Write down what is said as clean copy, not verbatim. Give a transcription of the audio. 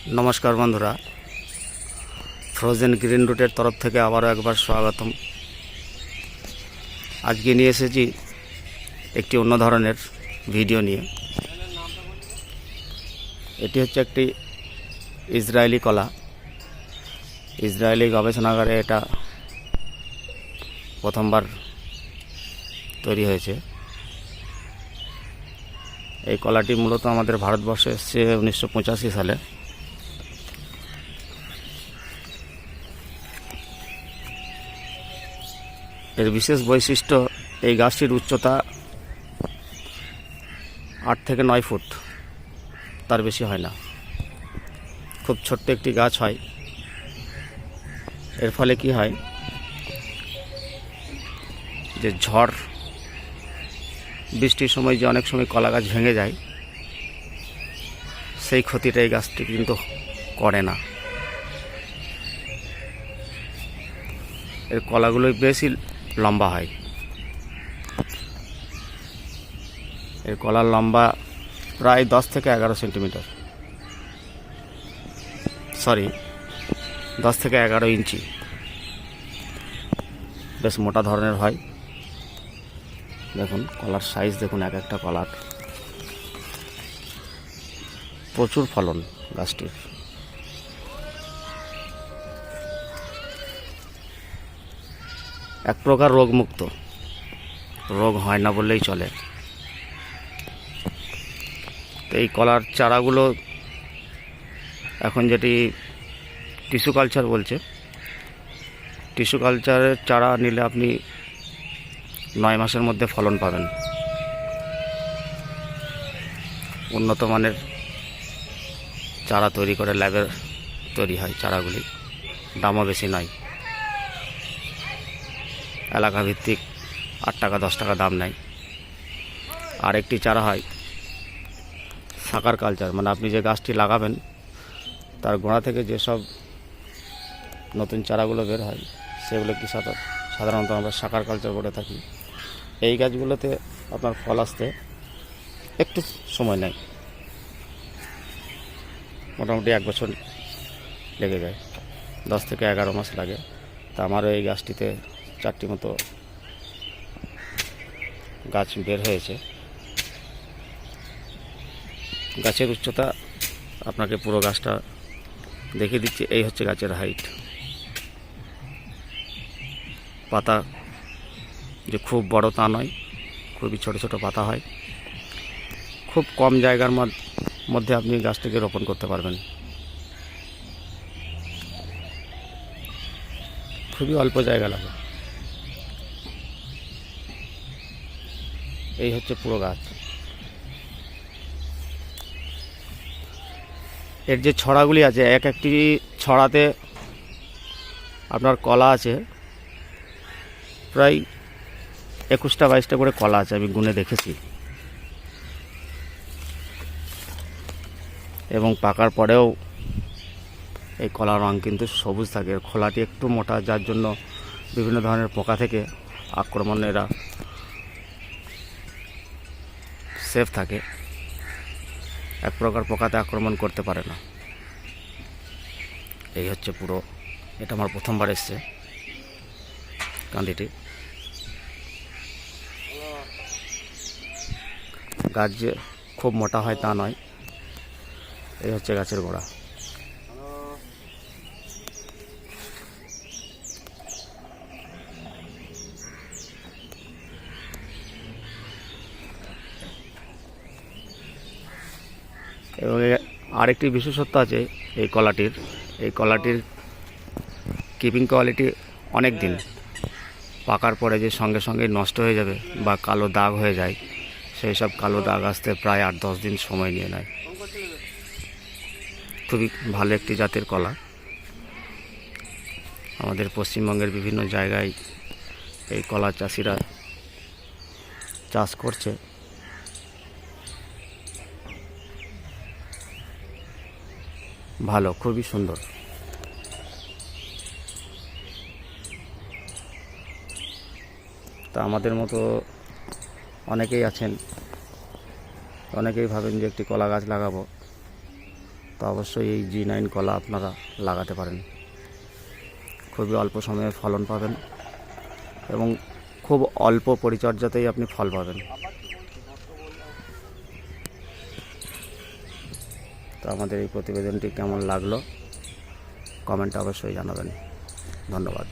নমস্কার বন্ধুরা, frozen green রুটের তরফ থেকে আবারও একবার স্বাগতম। আজকে নিয়ে এসেছি একটি অন্য ধরনের ভিডিও নিয়ে। এটি হচ্ছে একটি ইসরায়েলি কলা। ইসরায়েলি গবেষণাগারে এটা প্রথমবার তৈরি হয়েছে। এই কলাটি মূলত আমাদের ভারতবর্ষে এসেছে 1985 সালে। এর বিশেষ বৈশিষ্ট্য, এই গাছটির উচ্চতা 8 থেকে 9 ফুট, তার বেশি হয় না। খুব ছোট্ট একটি গাছ হয়। এর ফলে কি হয়, যে ঝড় বৃষ্টির সময় যে অনেক সময় কলা গাছ ভেঙে যায়, সেই ক্ষতিটা এই গাছটি কিন্তু করে না। এর কলাগুলোই বেশি লম্বা হয়। এর কলার লম্বা প্রায় 10 থেকে 11 সেন্টিমিটার, 10 থেকে 11 ইঞ্চি। বেশ মোটা ধরনের হয়। দেখুন কলার সাইজ, দেখুন এক একটা কলার। প্রচুর ফলন গাছটির। এক প্রকার রোগমুক্ত, রোগ হয় না বললেই চলে। তো এই কলার চারাগুলো এখন যেটি টিস্যু কালচার বলছে, টিস্যু কালচারের চারা নিলে আপনি 9 মাসের মধ্যে ফলন পাবেন। উন্নত মানের চারা তৈরি করে ল্যাবে তৈরি হয় চারাগুলি। দামও বেশি নয়, এলাকা ভিত্তিক 8 টাকা 10 টাকা দাম নেয়। আর একটি চারা হয় সাকার কালচার, মানে আপনি যে গাছটি লাগাবেন তার গোড়া থেকে যেসব নতুন চারাগুলো বের হয় সেগুলো কি সাধারণত আমরা সাকার কালচার করে থাকি। এই গাছগুলোতে আপনার ফল আসতে একটু সময় নেয়, মোটামুটি 1 বছর লেগে যায়, 10 থেকে 11 মাস লাগে। তা আমারও এই গাছটিতে 4টি মতো গাছ বের হয়েছে। গাছের উচ্চতা আপনাকে পুরো গাছটা দেখিয়ে দিচ্ছি। এই হচ্ছে গাছের হাইট। পাতা যে খুব বড় তা নয়, খুবই ছোট ছোট পাতা হয়। খুব কম জায়গার মধ্যে আপনি গাছটিকে রোপণ করতে পারবেন। খুবই অল্প জায়গা লাগে। এই হচ্ছে পুরো গাছ। এর যে ছড়াগুলি আছে, এক একটি ছড়াতে আপনার কলা আছে প্রায় 21টা 22টা করে কলা আছে, আমি গুনে দেখেছি। এবং পাকার পরেও এই কলার রঙ কিন্তু সবুজ থাকে। খোলাটি একটু মোটা, যার জন্য বিভিন্ন ধরনের পোকা থেকে আক্রমণ এরা সেফ থাকে। এক প্রকার পোকাতে আক্রমণ করতে পারে না। এই হচ্ছে পুরো। এটা আমার প্রথমবার এসছে কান্দিটি। গাছ যে খুব মোটা হয় তা নয়। এই হচ্ছে গাছের গোড়া। এবং আরেকটি বিশেষত্ব আছে এই কলাটির কিপিং কোয়ালিটি অনেক দিন। পাকার পরে যে সঙ্গে সঙ্গে নষ্ট হয়ে যাবে বা কালো দাগ হয়ে যায়, সেই সব কালো দাগ আসতে প্রায় 8-10 দিন সময় নিয়ে নেয়। খুবই ভালো একটি জাতের কলা। আমাদের পশ্চিমবঙ্গের বিভিন্ন জায়গায় এই কলা চাষিরা চাষ করছে। ভালো, খুবই সুন্দর। তা আমাদের মতো অনেকেই আছেন, অনেকেই ভাবেন যে একটি কলা গাছ লাগাবো, তো অবশ্যই এই G9 কলা আপনারা লাগাতে পারেন। খুবই অল্প সময়ে ফলন পাবেন এবং খুব অল্প পরিচর্যাতেই আপনি ফল পাবেন। তো আমাদের এই প্রতিবেদনটি কেমন লাগলো কমেন্টে অবশ্যই জানাবেন। ধন্যবাদ।